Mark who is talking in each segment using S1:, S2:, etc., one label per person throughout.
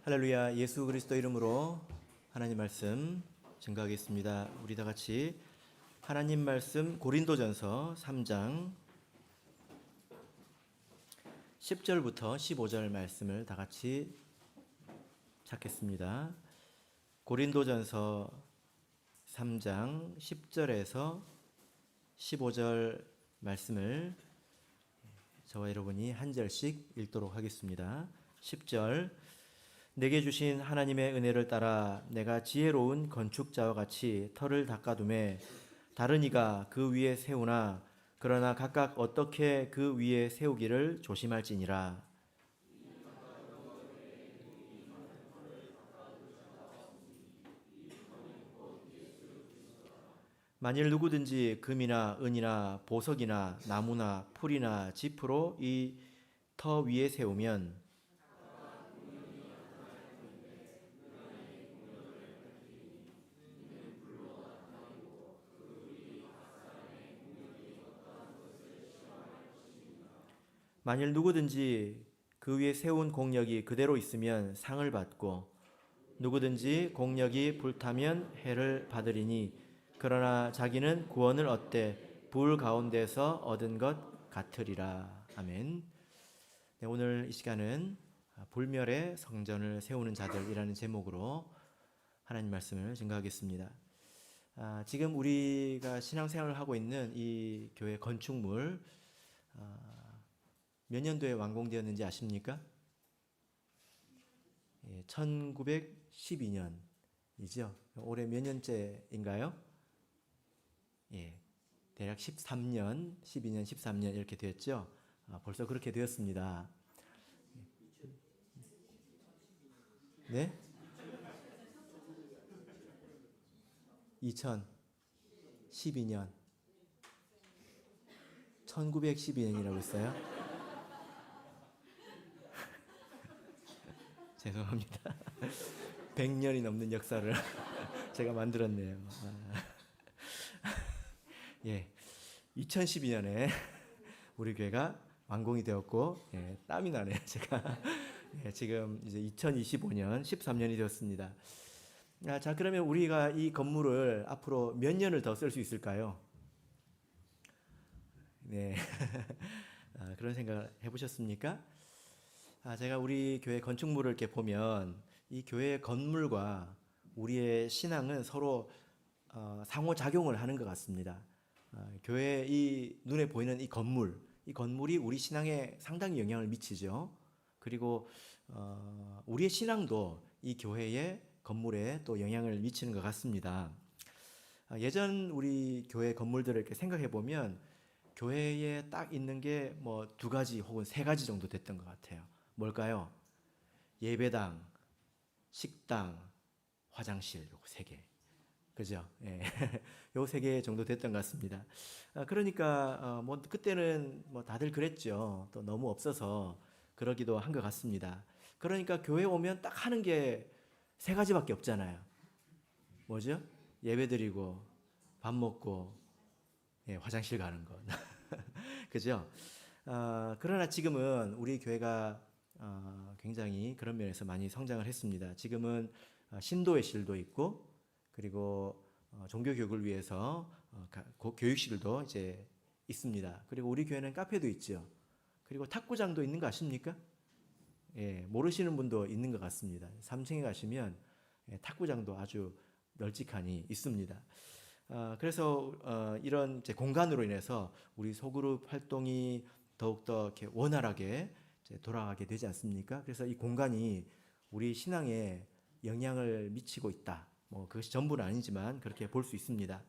S1: 할렐루야. 예수 그리스도 이름으로 하나님 말씀 증거하겠습니다. 우리 다 같이 하나님 말씀 고린도전서 3장 10절부터 15절 말씀을 다 같이 찾겠습니다. 고린도전서 3장 10절에서 15절 말씀을 저와 여러분이 한 절씩 읽도록 하겠습니다. 10절. 내게 주신 하나님의 은혜를 따라 내가 지혜로운 건축자와 같이 터를 닦아두매 다른 이가 그 위에 세우나 그러나 각각 어떻게 그 위에 세우기를 조심할지니라. 만일 누구든지 금이나 은이나 보석이나 나무나 풀이나 짚으로 이 터 위에 세우면 만일 누구든지 그 위에 세운 공력이 그대로 있으면 상을 받고 누구든지 공력이 불타면 해를 받으리니 그러나 자기는 구원을 얻되 불 가운데서 얻은 것 같으리라. 아멘. 네, 오늘 이 시간은 불멸의 성전을 세우는 자들이라는 제목으로 하나님 말씀을 증거하겠습니다. 지금 우리가 신앙생활을 하고 있는 이 교회 건축물 몇 년도에 완공되었는지 아십니까? 1912년이죠. 올해 몇 년째인가요? 대략 13년, 12년, 13년 이렇게 되었죠. 벌써 그렇게 되었습니다. 네? 2012년. 1912년이라고 했어요? 죄송합니다. 100년이 넘는 역사를 제가 만들었네요. 2012년에 우리 교회가 완공이 되었고, 땀이 나네요, 제가. 지금 이제 2025년, 13년이 되었습니다. 자, 그러면 우리가 이 건물을 앞으로 몇 년을 더 쓸 수 있을까요? 네. 그런 생각을 해보셨습니까? 제가 우리 교회 건축물을 이렇게 보면 이 교회 건물과 우리의 신앙은 서로 상호작용을 하는 것 같습니다. 교회 이 눈에 보이는 이 건물이 우리 신앙에 상당히 영향을 미치죠. 그리고 우리의 신앙도 이 교회의 건물에 또 영향을 미치는 것 같습니다. 예전 우리 교회 건물들을 이렇게 생각해 보면 교회에 딱 있는 게 뭐 2가지 혹은 3가지 정도 됐던 것 같아요. 뭘까요? 예배당, 식당, 화장실, 요 3개. 그죠? 요 3개 정도 됐던 것 같습니다. 그러니까, 뭐, 그때는 뭐 다들 그랬죠. 또 너무 없어서 그러기도 한 것 같습니다. 그러니까 교회 오면 딱 하는 게 3가지밖에 없잖아요. 뭐죠? 예배 드리고, 밥 먹고, 화장실 가는 것. 그죠? 그러나 지금은 우리 교회가 굉장히 그런 면에서 많이 성장을 했습니다. 지금은 신도의 실도 있고, 그리고 종교 교육을 위해서 교육실도 이제 있습니다. 그리고 우리 교회는 카페도 있죠. 그리고 탁구장도 있는 거 아십니까? 모르시는 분도 있는 것 같습니다. 3층에 가시면 탁구장도 아주 널찍하니 있습니다. 그래서 이런 이제 공간으로 인해서 우리 소그룹 활동이 더욱더 이렇게 원활하게 이제 돌아가게 되지 않습니까? 그래서 이 공간이 우리 신앙에 영향을 미치고 있다. 뭐 그것이 전부는 아니지만 그렇게 볼 수 있습니다.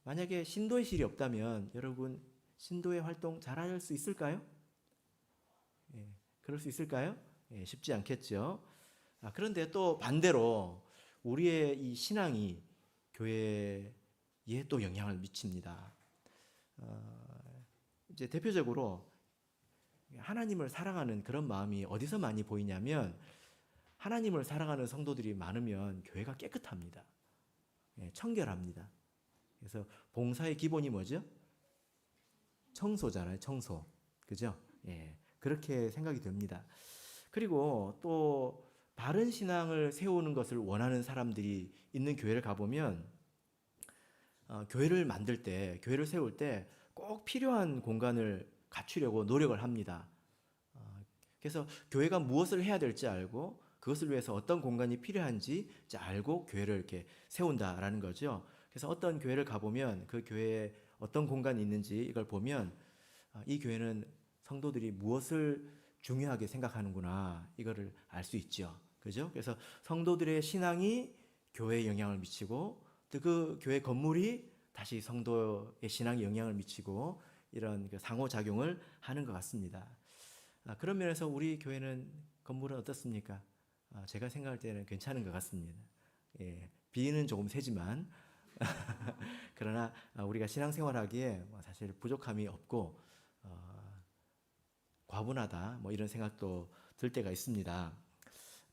S1: 만약에 신도의 실이 없다면 여러분 신도의 활동 잘할 수 있을까요? 그럴 수 있을까요? 쉽지 않겠죠. 그런데 또 반대로 우리의 이 신앙이 교회에 또 영향을 미칩니다. 이제 대표적으로 하나님을 사랑하는 그런 마음이 어디서 많이 보이냐면 하나님을 사랑하는 성도들이 많으면 교회가 깨끗합니다. 청결합니다. 그래서 봉사의 기본이 뭐죠? 청소잖아요. 청소. 그죠? 그렇게 생각이 됩니다. 그리고 또 바른 신앙을 세우는 것을 원하는 사람들이 있는 교회를 가보면 교회를 만들 때, 교회를 세울 때 꼭 필요한 공간을 갖추려고 노력을 합니다. 그래서 교회가 무엇을 해야 될지 알고 그것을 위해서 어떤 공간이 필요한지 이제 알고 교회를 이렇게 세운다라는 거죠. 그래서 어떤 교회를 가보면 그 교회에 어떤 공간이 있는지 이걸 보면 이 교회는 성도들이 무엇을 중요하게 생각하는구나 이거를 알 수 있죠. 그죠? 그래서 성도들의 신앙이 교회에 영향을 미치고 또 그 교회 건물이 다시 성도의 신앙에 영향을 미치고 이런 그 상호작용을 하는 것 같습니다. 그런 면에서 우리 교회는 건물은 어떻습니까? 제가 생각할 때는 괜찮은 것 같습니다. 예, 비는 조금 세지만 그러나 우리가 신앙생활하기에 사실 부족함이 없고 과분하다 뭐 이런 생각도 들 때가 있습니다.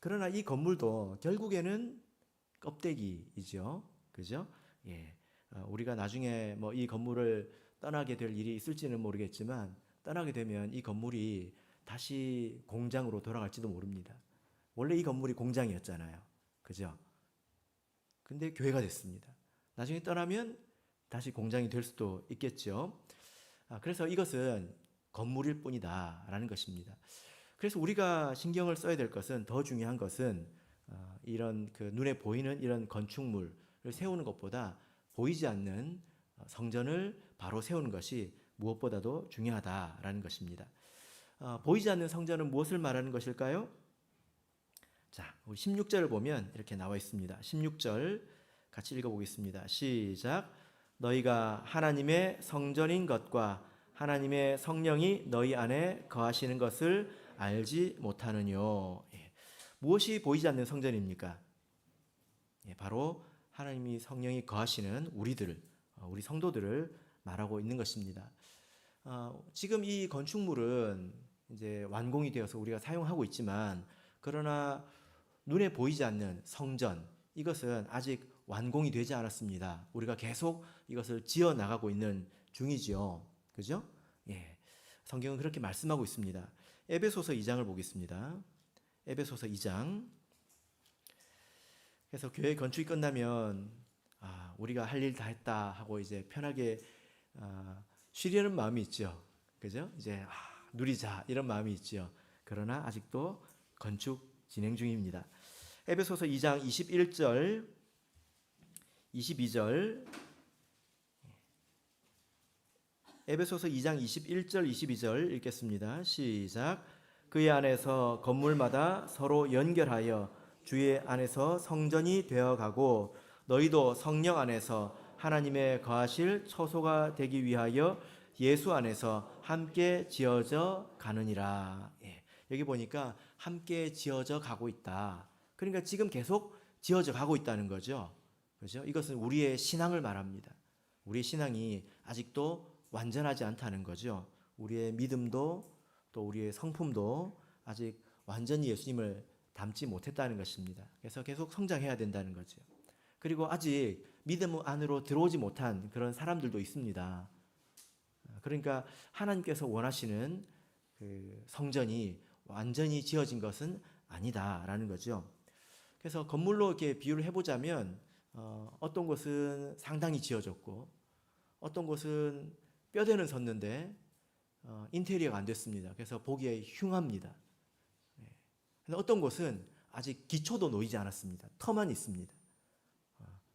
S1: 그러나 이 건물도 결국에는 껍데기이죠. 그죠? 예. 우리가 나중에 뭐 이 건물을 떠나게 될 일이 있을지는 모르겠지만 떠나게 되면 이 건물이 다시 공장으로 돌아갈지도 모릅니다. 원래 이 건물이 공장이었잖아요. 그죠? 근데 교회가 됐습니다. 나중에 떠나면 다시 공장이 될 수도 있겠죠. 그래서 이것은 건물일 뿐이다라는 것입니다. 그래서 우리가 신경을 써야 될 것은 더 중요한 것은 이런 그 눈에 보이는 이런 건축물을 세우는 것보다 보이지 않는 성전을 바로 세우는 것이 무엇보다도 중요하다라는 것입니다. 보이지 않는 성전은 무엇을 말하는 것일까요? 자, 우리 16절을 보면 이렇게 나와 있습니다. 16절 같이 읽어보겠습니다. 시작. 너희가 하나님의 성전인 것과 하나님의 성령이 너희 안에 거하시는 것을 알지 못하느뇨. 예. 무엇이 보이지 않는 성전입니까? 예, 바로 하나님이 성령이 거하시는 우리들을, 우리 성도들을 말하고 있는 것입니다. 지금 이 건축물은 이제 완공이 되어서 우리가 사용하고 있지만 그러나 눈에 보이지 않는 성전 이것은 아직 완공이 되지 않았습니다. 우리가 계속 이것을 지어 나가고 있는 중이지요. 그죠? 예. 성경은 그렇게 말씀하고 있습니다. 에베소서 2장을 보겠습니다. 에베소서 2장. 그래서 교회 건축이 끝나면 우리가 할 일 다 했다 하고 이제 편하게 쉬려는 마음이 있죠. 그죠? 이제 누리자 이런 마음이 있죠. 그러나 아직도 건축 진행 중입니다. 에베소서 2장 21절 22절 에베소서 2장 21절 22절 읽겠습니다. 시작. 그의 안에서 건물마다 서로 연결하여 주의 안에서 성전이 되어가고 너희도 성령 안에서 하나님의 거하실 처소가 되기 위하여 예수 안에서 함께 지어져 가느니라. 예, 여기 보니까 함께 지어져 가고 있다. 그러니까 지금 계속 지어져 가고 있다는 거죠. 그죠? 이것은 우리의 신앙을 말합니다. 우리의 신앙이 아직도 완전하지 않다는 거죠. 우리의 믿음도 또 우리의 성품도 아직 완전히 예수님을 닮지 못했다는 것입니다. 그래서 계속 성장해야 된다는 거죠. 그리고 아직 믿음 안으로 들어오지 못한 그런 사람들도 있습니다. 그러니까 하나님께서 원하시는 그 성전이 완전히 지어진 것은 아니다라는 거죠. 그래서 건물로 이렇게 비유를 해보자면 어떤 곳은 상당히 지어졌고 어떤 곳은 뼈대는 섰는데 인테리어가 안 됐습니다. 그래서 보기에 흉합니다. 근데 어떤 곳은 아직 기초도 놓이지 않았습니다. 터만 있습니다.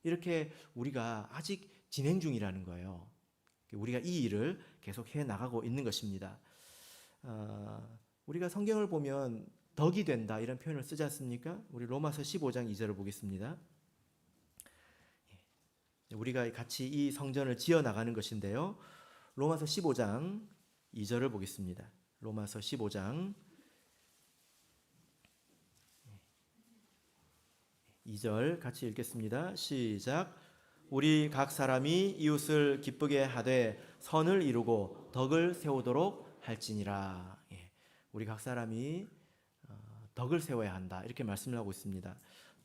S1: 이렇게 우리가 아직 진행 중이라는 거예요. 우리가 이 일을 계속 해 나가고 있는 것입니다. 우리가 성경을 보면 덕이 된다 이런 표현을 쓰지 않습니까? 우리 로마서 15장 2절을 보겠습니다. 우리가 같이 이 성전을 지어 나가는 것인데요. 로마서 15장 2절을 보겠습니다. 로마서 15장 2절 같이 읽겠습니다. 시작. 우리 각 사람이 이웃을 기쁘게 하되 선을 이루고 덕을 세우도록 할지니라. 예, 우리 각 사람이 덕을 세워야 한다 이렇게 말씀을 하고 있습니다.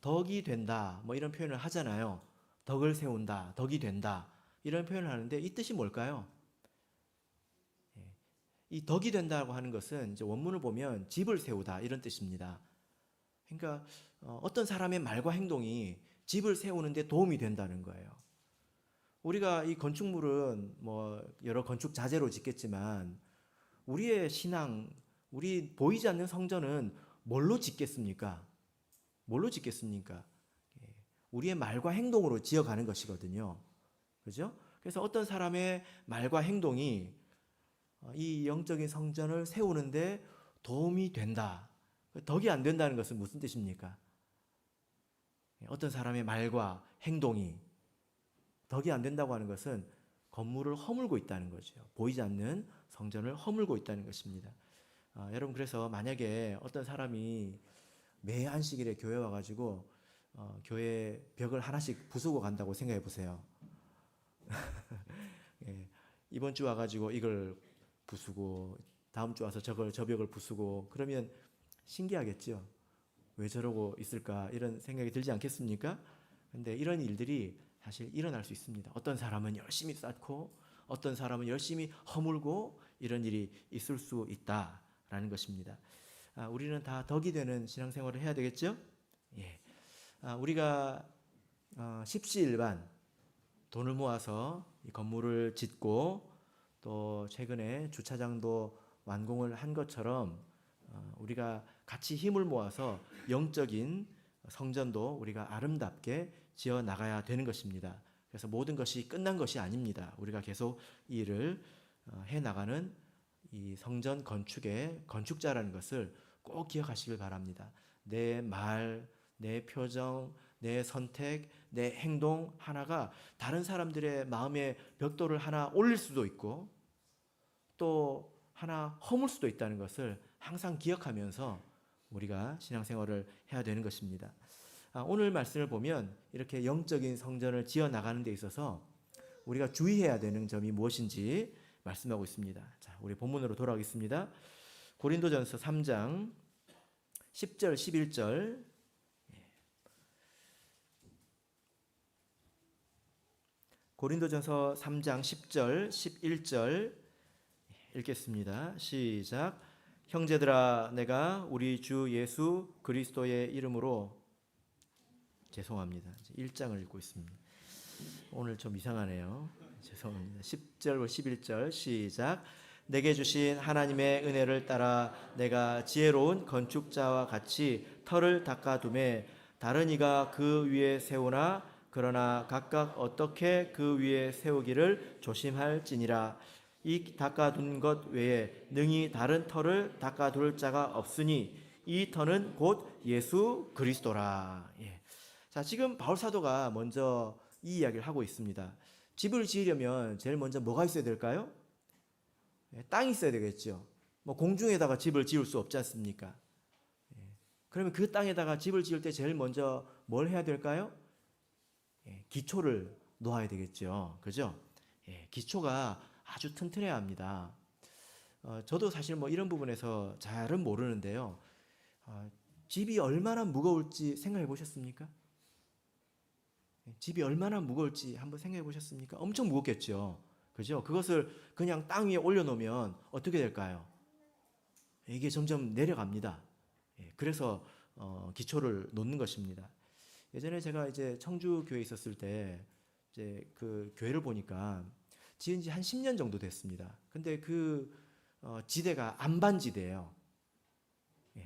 S1: 덕이 된다 뭐 이런 표현을 하잖아요. 덕을 세운다, 덕이 된다 이런 표현을 하는데 이 뜻이 뭘까요? 이 덕이 된다고 하는 것은 이제 원문을 보면 집을 세우다 이런 뜻입니다. 그러니까 어떤 사람의 말과 행동이 집을 세우는데 도움이 된다는 거예요. 우리가 이 건축물은 뭐 여러 건축 자재로 짓겠지만 우리의 신앙, 우리 보이지 않는 성전은 뭘로 짓겠습니까? 뭘로 짓겠습니까? 예, 우리의 말과 행동으로 지어가는 것이거든요. 그죠? 그래서 어떤 사람의 말과 행동이 이 영적인 성전을 세우는데 도움이 된다. 덕이 안 된다는 것은 무슨 뜻입니까? 어떤 사람의 말과 행동이 덕이 안 된다고 하는 것은 건물을 허물고 있다는 거죠. 보이지 않는 성전을 허물고 있다는 것입니다. 여러분, 그래서 만약에 어떤 사람이 매 안식일에 교회 와가지고 교회 벽을 하나씩 부수고 간다고 생각해 보세요. 예, 이번 주 와가지고 이걸 부수고 다음 주 와서 저 벽을 부수고 그러면 신기하겠죠. 왜 저러고 있을까 이런 생각이 들지 않겠습니까? 근데 이런 일들이 사실 일어날 수 있습니다. 어떤 사람은 열심히 쌓고 어떤 사람은 열심히 허물고 이런 일이 있을 수 있다라는 것입니다. 우리는 다 덕이 되는 신앙생활을 해야 되겠죠? 예. 우리가 십시일반 돈을 모아서 이 건물을 짓고 또 최근에 주차장도 완공을 한 것처럼 우리가 같이 힘을 모아서 영적인 성전도 우리가 아름답게 지어 나가야 되는 것입니다. 그래서 모든 것이 끝난 것이 아닙니다. 우리가 계속 이 일을 해 나가는 이 성전 건축의 건축자라는 것을 꼭 기억하시길 바랍니다. 내 말, 내 표정, 내 선택, 내 행동 하나가 다른 사람들의 마음의 벽돌을 하나 올릴 수도 있고 또 하나 허물 수도 있다는 것을 항상 기억하면서 우리가 신앙생활을 해야 되는 것입니다. 오늘 말씀을 보면 이렇게 영적인 성전을 지어 나가는 데 있어서 우리가 주의해야 되는 점이 무엇인지 말씀하고 있습니다. 자, 우리 본문으로 돌아가겠습니다. 고린도전서 3장 10절 11절 고린도전서 3장 10절 11절 읽겠습니다. 시작. 형제들아, 내가 우리 주 예수 그리스도의 이름으로 죄송합니다. 1장을 읽고 있습니다. 오늘 좀 이상하네요. 죄송합니다. 10절 11절 시작. 내게 주신 하나님의 은혜를 따라 내가 지혜로운 건축자와 같이 터를 닦아두매 다른 이가 그 위에 세우나 그러나 각각 어떻게 그 위에 세우기를 조심할지니라. 이 닦아둔 것 외에 능히 다른 터를 닦아둘 자가 없으니 이 터는 곧 예수 그리스도라. 예. 자, 지금 바울 사도가 먼저 이 이야기를 하고 있습니다. 집을 지으려면 제일 먼저 뭐가 있어야 될까요? 예, 땅이 있어야 되겠죠. 뭐 공중에다가 집을 지을 수 없지 않습니까? 예. 그러면 그 땅에다가 집을 지을 때 제일 먼저 뭘 해야 될까요? 예, 기초를 놓아야 되겠죠. 그죠? 예, 기초가 아주 튼튼해야 합니다. 저도 사실 뭐 이런 부분에서 잘은 모르는데요. 집이 얼마나 무거울지 생각해 보셨습니까? 집이 얼마나 무거울지 한번 생각해 보셨습니까? 엄청 무겁겠죠. 그죠? 그것을 그냥 땅 위에 올려놓으면 어떻게 될까요? 이게 점점 내려갑니다. 그래서 기초를 놓는 것입니다. 예전에 제가 이제 청주 교회에 있었을 때 이제 그 교회를 보니까 지은 지 한 10년 정도 됐습니다. 근데 그 지대가 안반지대예요.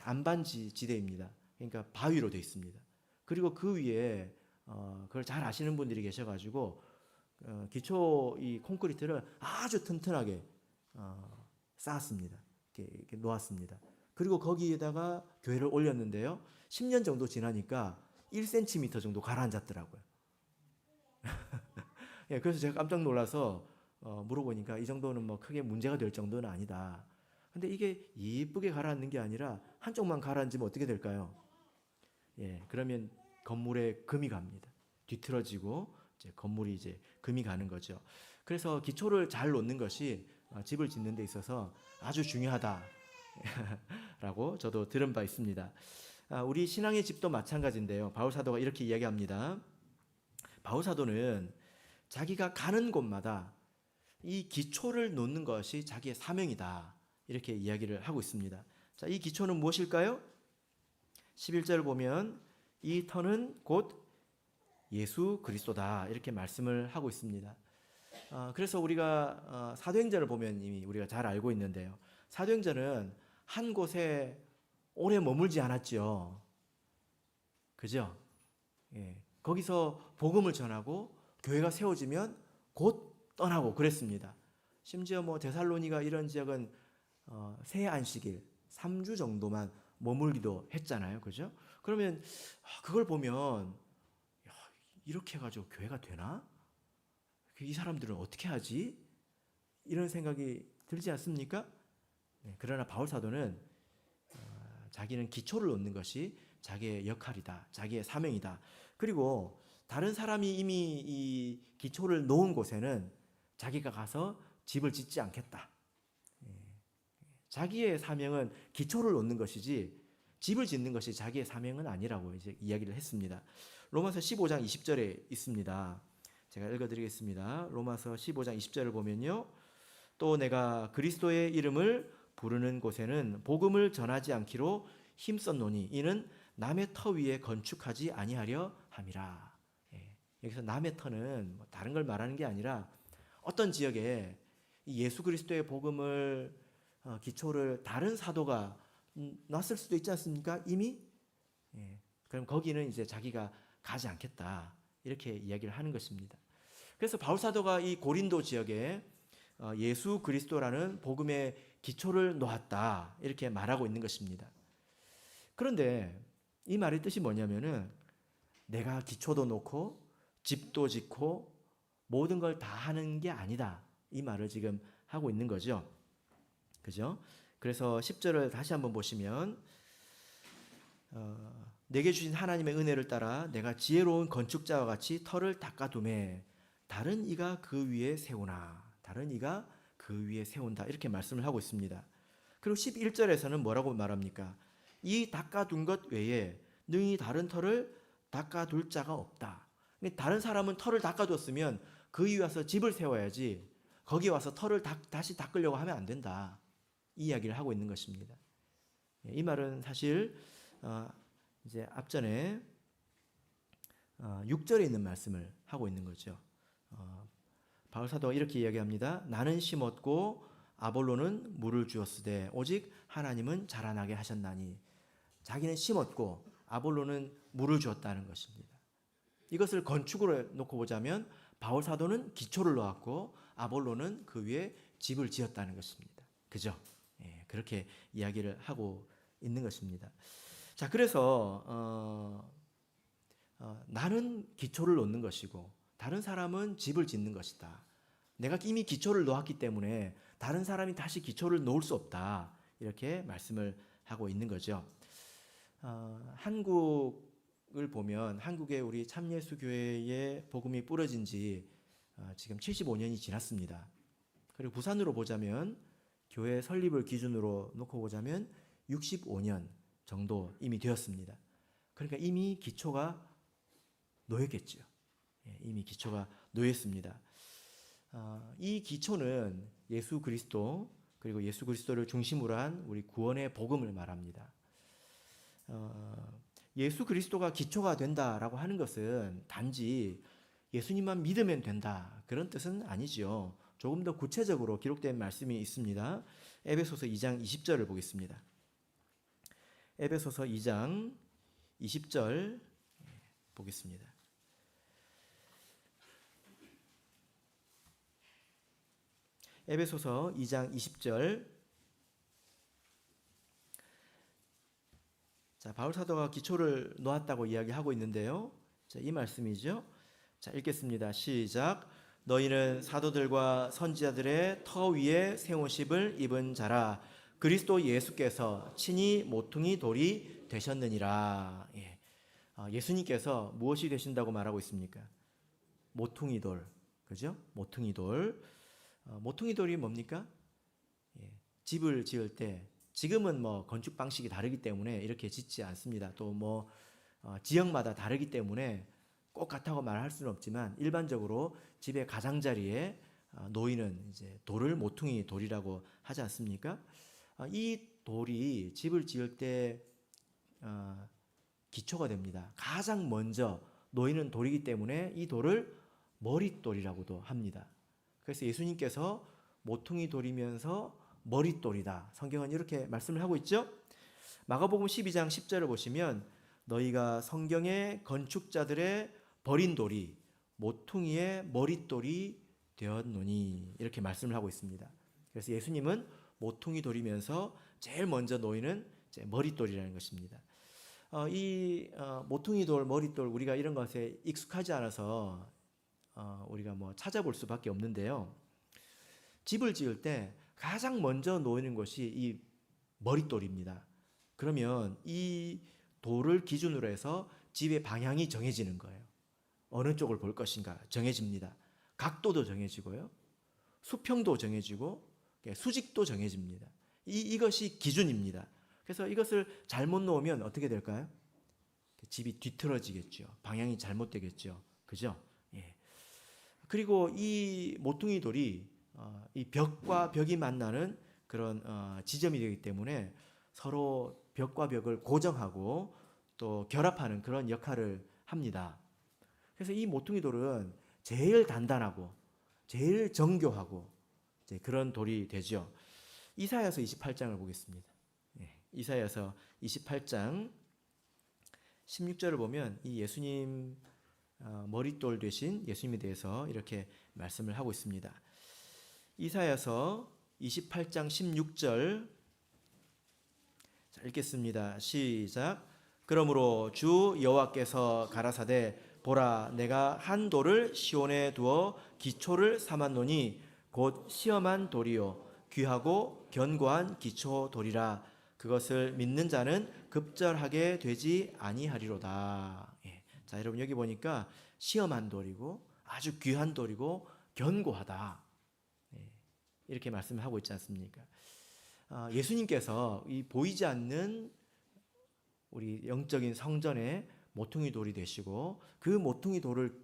S1: 안반지 지대입니다. 그러니까 바위로 되어 있습니다. 그리고 그 위에 그걸 잘 아시는 분들이 계셔가지고 기초 이 콘크리트를 아주 튼튼하게 쌓았습니다. 이렇게 놓았습니다. 그리고 거기에다가 교회를 올렸는데요. 10년 정도 지나니까 1cm 정도 가라앉았더라고요. 예, 그래서 제가 깜짝 놀라서 물어보니까 이 정도는 뭐 크게 문제가 될 정도는 아니다. 근데 이게 이쁘게 가라앉는 게 아니라 한쪽만 가라앉으면 어떻게 될까요? 예, 그러면 건물에 금이 갑니다. 뒤틀어지고 이제 건물이 이제 금이 가는 거죠. 그래서 기초를 잘 놓는 것이 집을 짓는 데 있어서 아주 중요하다라고 저도 들은 바 있습니다. 우리 신앙의 집도 마찬가지인데요. 바울 사도가 이렇게 이야기합니다. 바울 사도는 자기가 가는 곳마다 이 기초를 놓는 것이 자기의 사명이다. 이렇게 이야기를 하고 있습니다. 자, 이 기초는 무엇일까요? 11절 보면 이 터는 곧 예수 그리스도다 이렇게 말씀을 하고 있습니다. 그래서 우리가 사도행전을 보면 이미 우리가 잘 알고 있는데요. 사도행전은 한 곳에 오래 머물지 않았죠. 그죠? 예. 거기서 복음을 전하고 교회가 세워지면 곧 떠나고 그랬습니다. 심지어 뭐 데살로니가 이런 지역은 새 안식일 3주 정도만 머물기도 했잖아요. 그죠? 그러면 그걸 보면 야, 이렇게 해가지고 교회가 되나? 이 사람들은 어떻게 하지? 이런 생각이 들지 않습니까? 네, 그러나 바울 사도는 자기는 기초를 놓는 것이 자기의 역할이다, 자기의 사명이다. 그리고 다른 사람이 이미 이 기초를 놓은 곳에는 자기가 가서 집을 짓지 않겠다. 자기의 사명은 기초를 놓는 것이지 집을 짓는 것이 자기의 사명은 아니라고 이제 이야기를 했습니다. 로마서 15장 20절에 있습니다. 제가 읽어드리겠습니다. 로마서 15장 20절을 보면요. 또 내가 그리스도의 이름을 부르는 곳에는 복음을 전하지 않기로 힘썼노니 이는 남의 터 위에 건축하지 아니하려 함이라. 여기서 남의 터는 뭐 다른 걸 말하는 게 아니라 어떤 지역에 예수 그리스도의 복음을 기초를 다른 사도가 놨을 수도 있지 않습니까? 이미 그럼 거기는 이제 자기가 가지 않겠다 이렇게 이야기를 하는 것입니다. 그래서 바울 사도가 이 고린도 지역에 예수 그리스도라는 복음의 기초를 놓았다 이렇게 말하고 있는 것입니다. 그런데 이 말의 뜻이 뭐냐면은 내가 기초도 놓고 집도 짓고 모든 걸 다 하는 게 아니다 이 말을 지금 하고 있는 거죠. 그죠? 그래서 10절을 다시 한번 보시면 내게 주신 하나님의 은혜를 따라 내가 지혜로운 건축자와 같이 터를 닦아두매 다른 이가 그 위에 세우나 다른 이가 그 위에 세운다 이렇게 말씀을 하고 있습니다. 그리고 11절에서는 뭐라고 말합니까? 이 닦아둔 것 외에 능히 다른 터를 닦아둘 자가 없다. 다른 사람은 터를 닦아뒀으면 그 위에 와서 집을 세워야지 거기에 와서 터를 다시 닦으려고 하면 안 된다. 이 이야기를 하고 있는 것입니다. 이 말은 사실 이제 앞전에 6절에 있는 말씀을 하고 있는 거죠. 바울 사도가 이렇게 이야기합니다. 나는 심었고 아볼로는 물을 주었으되 오직 하나님은 자라나게 하셨나니 자기는 심었고 아볼로는 물을 주었다는 것입니다. 이것을 건축으로 놓고 보자면 바울 사도는 기초를 놓았고 아볼로는 그 위에 집을 지었다는 것입니다. 그죠? 그렇게 이야기를 하고 있는 것입니다. 자, 그래서 나는 기초를 놓는 것이고 다른 사람은 집을 짓는 것이다. 내가 이미 기초를 놓았기 때문에 다른 사람이 다시 기초를 놓을 수 없다. 이렇게 말씀을 하고 있는 거죠. 한국을 보면 한국의 우리 참예수교회의 복음이 뿌려진 지 지금 75년이 지났습니다. 그리고 부산으로 보자면 교회 설립을 기준으로 놓고 보자면 65년 정도 이미 되었습니다. 그러니까 이미 기초가 놓였겠죠. 이미 기초가 놓였습니다. 이 기초는 예수 그리스도 그리고 예수 그리스도를 중심으로 한 우리 구원의 복음을 말합니다. 예수 그리스도가 기초가 된다라고 하는 것은 단지 예수님만 믿으면 된다 그런 뜻은 아니지요. 조금 더 구체적으로 기록된 말씀이 있습니다. 에베소서 2장 20절을 보겠습니다. 에베소서 2장 20절 보겠습니다. 에베소서 2장 20절. 자, 바울 사도가 기초를 놓았다고 이야기하고 있는데요. 자, 이 말씀이죠. 자, 읽겠습니다. 시작. 너희는 사도들과 선지자들의 터 위에 세우심을 입은 자라 그리스도 예수께서 친히 모퉁이 돌이 되셨느니라. 예수님께서 무엇이 되신다고 말하고 있습니까? 모퉁이 돌. 그죠? 모퉁이 돌. 모퉁이 돌이 뭡니까? 집을 지을 때 지금은 뭐 건축 방식이 다르기 때문에 이렇게 짓지 않습니다. 또 뭐 지역마다 다르기 때문에 꼭 같다고 말할 수는 없지만 일반적으로 집의 가장자리에 놓이는 이제 돌을 모퉁이 돌이라고 하지 않습니까? 이 돌이 집을 지을 때 기초가 됩니다. 가장 먼저 놓이는 돌이기 때문에 이 돌을 머릿돌이라고도 합니다. 그래서 예수님께서 모퉁이 돌이면서 머릿돌이다. 성경은 이렇게 말씀을 하고 있죠. 마가복음 12장 10절을 보시면 너희가 성경의 건축자들의 버린 돌이 모퉁이의 머릿돌이 되었노니 이렇게 말씀을 하고 있습니다. 그래서 예수님은 모퉁이 돌이면서 제일 먼저 놓이는 머릿돌이라는 것입니다. 모퉁이 돌, 머릿돌 우리가 이런 것에 익숙하지 않아서 우리가 뭐 찾아볼 수밖에 없는데요. 집을 지을 때 가장 먼저 놓이는 것이 이 머릿돌입니다. 그러면 이 돌을 기준으로 해서 집의 방향이 정해지는 거예요. 어느 쪽을 볼 것인가 정해집니다. 각도도 정해지고요. 수평도 정해지고 수직도 정해집니다. 이것이 기준입니다. 그래서 이것을 잘못 놓으면 어떻게 될까요? 집이 뒤틀어지겠죠. 방향이 잘못되겠죠. 그죠? 예. 그리고 이 모퉁이 돌이 이 벽과 벽이 만나는 그런 지점이 되기 때문에 서로 벽과 벽을 고정하고 또 결합하는 그런 역할을 합니다. 그래서 이 모퉁이 돌은 제일 단단하고 제일 정교하고 그런 돌이 되죠. 이사야서 28장을 보겠습니다. 이사야서 28장 16절을 보면 이 예수님 머릿돌 되신 예수님에 대해서 이렇게 말씀을 하고 있습니다. 이사야서 28장 16절 자, 읽겠습니다. 시작. 그러므로 주 여호와께서 가라사대 보라 내가 한 돌을 시온에 두어 기초를 삼았노니 곧 시험한 돌이요 귀하고 견고한 기초 돌이라 그것을 믿는 자는 급절하게 되지 아니하리로다. 자, 여러분 여기 보니까 시험한 돌이고 아주 귀한 돌이고 견고하다. 이렇게 말씀하고 있지 않습니까? 예수님께서 이 보이지 않는 우리 영적인 성전의 모퉁이 돌이 되시고 그 모퉁이 돌을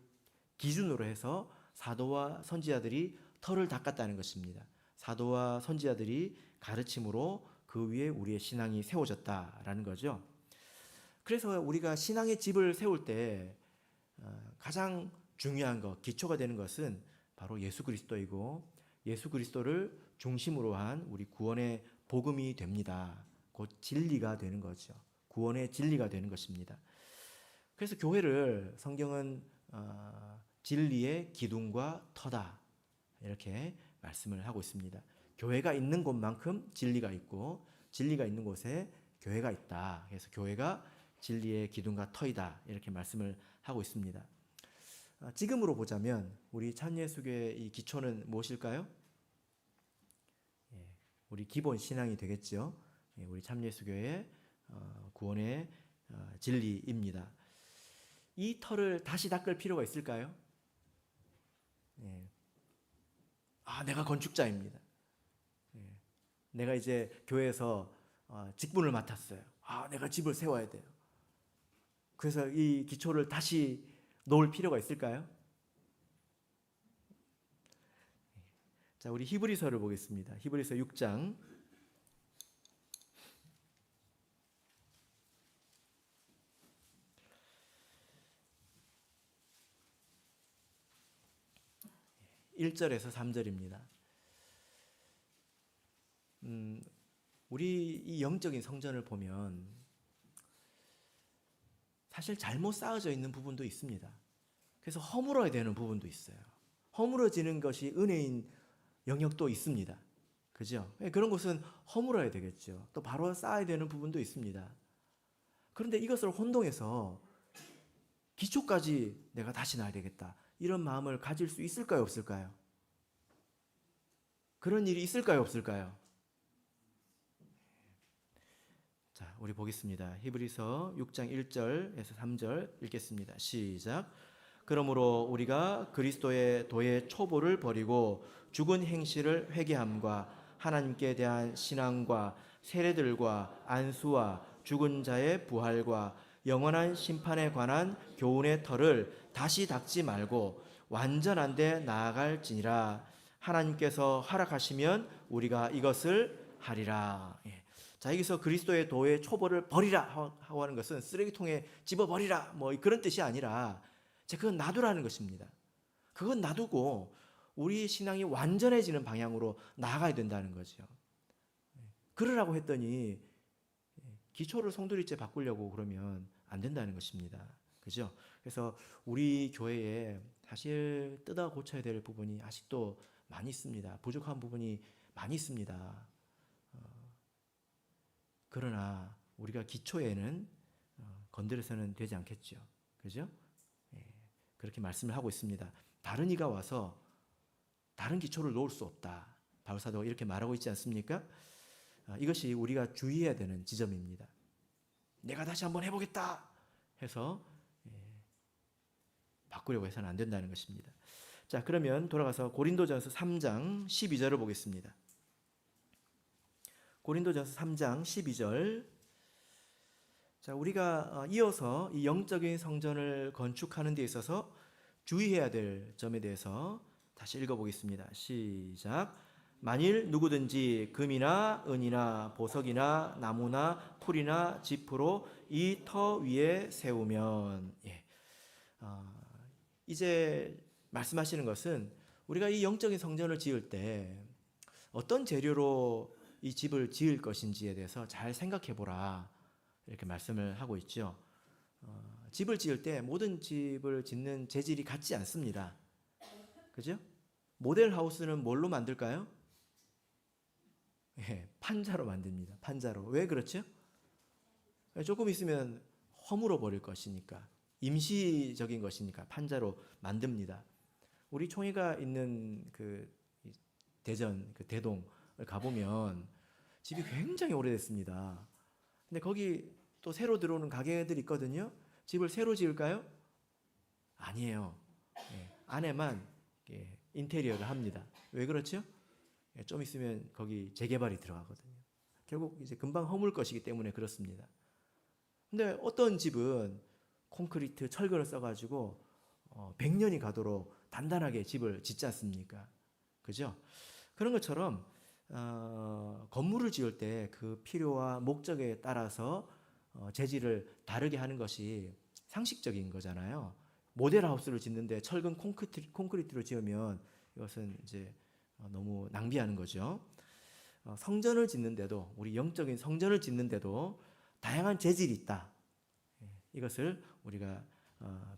S1: 기준으로 해서 사도와 선지자들이 터를 닦았다는 것입니다. 사도와 선지자들이 가르침으로 그 위에 우리의 신앙이 세워졌다라는 거죠. 그래서 우리가 신앙의 집을 세울 때 가장 중요한 것, 기초가 되는 것은 바로 예수 그리스도이고 예수 그리스도를 중심으로 한 우리 구원의 복음이 됩니다. 곧 진리가 되는 거죠. 구원의 진리가 되는 것입니다. 그래서 교회를 성경은 진리의 기둥과 터다 이렇게 말씀을 하고 있습니다. 교회가 있는 곳만큼 진리가 있고 진리가 있는 곳에 교회가 있다. 그래서 교회가 진리의 기둥과 터이다 이렇게 말씀을 하고 있습니다. 지금으로 보자면 우리 참예수교의 이 기초는 무엇일까요? 우리 기본 신앙이 되겠죠. 우리 참예수교의 구원의 진리입니다. 이 터를 다시 닦을 필요가 있을까요? 내가 건축자입니다. 내가 이제 교회에서 직분을 맡았어요. 내가 집을 세워야 돼요. 그래서 이 기초를 다시 놓을 필요가 있을까요? 자, 우리 히브리서를 보겠습니다. 히브리서 6장 1절에서 3절입니다. 우리 이 영적인 성전을 보면 사실 잘못 쌓아져 있는 부분도 있습니다. 그래서 허물어야 되는 부분도 있어요. 허물어지는 것이 은혜인 영역도 있습니다. 그죠? 그런 것은 허물어야 되겠죠. 또 바로 쌓아야 되는 부분도 있습니다. 그런데 이것을 혼동해서 기초까지 내가 다시 놔야 되겠다. 이런 마음을 가질 수 있을까요? 없을까요? 그런 일이 있을까요? 없을까요? 자, 우리 보겠습니다. 히브리서 6장 1절에서 3절 읽겠습니다. 시작. 그러므로 우리가 그리스도의 도의 초보를 버리고 죽은 행실을 회개함과 하나님께 대한 신앙과 세례들과 안수와 죽은 자의 부활과 영원한 심판에 관한 교훈의 터를 다시 닦지 말고 완전한 데 나아갈지니라. 하나님께서 허락하시면 우리가 이것을 하리라. 자, 여기서 그리스도의 도의 초벌을 버리라 하고 하는 것은 쓰레기통에 집어버리라 뭐 그런 뜻이 아니라 그건 놔두라는 것입니다. 그건 놔두고 우리 신앙이 완전해지는 방향으로 나아가야 된다는 거죠. 그러라고 했더니 기초를 송두리째 바꾸려고 그러면 안 된다는 것입니다. 그죠? 그래서 우리 교회에 사실 뜯어 고쳐야 될 부분이 아직도 많이 있습니다. 부족한 부분이 많이 있습니다. 그러나 우리가 기초에는 건드려서는 되지 않겠죠. 그죠? 그렇게 말씀을 하고 있습니다. 다른 이가 와서 다른 기초를 놓을 수 없다. 바울사도가 이렇게 말하고 있지 않습니까? 이것이 우리가 주의해야 되는 지점입니다. 내가 다시 한번 해보겠다 해서 바꾸려고 해서는 안 된다는 것입니다. 자, 그러면 돌아가서 고린도전서 3장 12절을 보겠습니다. 고린도전서 3장 12절. 자, 우리가 이어서 이 영적인 성전을 건축하는 데 있어서 주의해야 될 점에 대해서 다시 읽어보겠습니다. 시작. 만일 누구든지 금이나 은이나 보석이나 나무나 풀이나 지프로 이 터 위에 세우면, 이제 말씀하시는 것은 우리가 이 영적인 성전을 지을 때 어떤 재료로 이 집을 지을 것인지에 대해서 잘 생각해 보라, 이렇게 말씀을 하고 있죠. 집을 지을 때 모든 집을 짓는 재질이 같지 않습니다. 그죠? 모델 하우스는 뭘로 만들까요? 판자로 만듭니다. 판자로. 왜 그렇죠? 조금 있으면 허물어 버릴 것이니까, 임시적인 것이니까 판자로 만듭니다. 우리 총회가 있는 그 대전 그 대동을 가보면 집이 굉장히 오래됐습니다. 근데 거기 또 새로 들어오는 가게들이 있거든요. 집을 새로 지을까요? 아니에요. 안에만 인테리어를 합니다. 왜 그렇죠? 좀 있으면 거기 재개발이 들어가거든요. 결국 이제 금방 허물 것이기 때문에 그렇습니다. 근데 어떤 집은 콘크리트, 철근을 써가지고 100년이 가도록 단단하게 집을 짓지 않습니까? 그죠? 그런 것처럼 건물을 지을 때 그 필요와 목적에 따라서 재질을 다르게 하는 것이 상식적인 거잖아요. 모델하우스를 짓는데 철근 콘크리트로 지으면 이것은 이제 너무 낭비하는 거죠. 성전을 짓는데도, 우리 영적인 성전을 짓는데도 다양한 재질이 있다. 이것을 우리가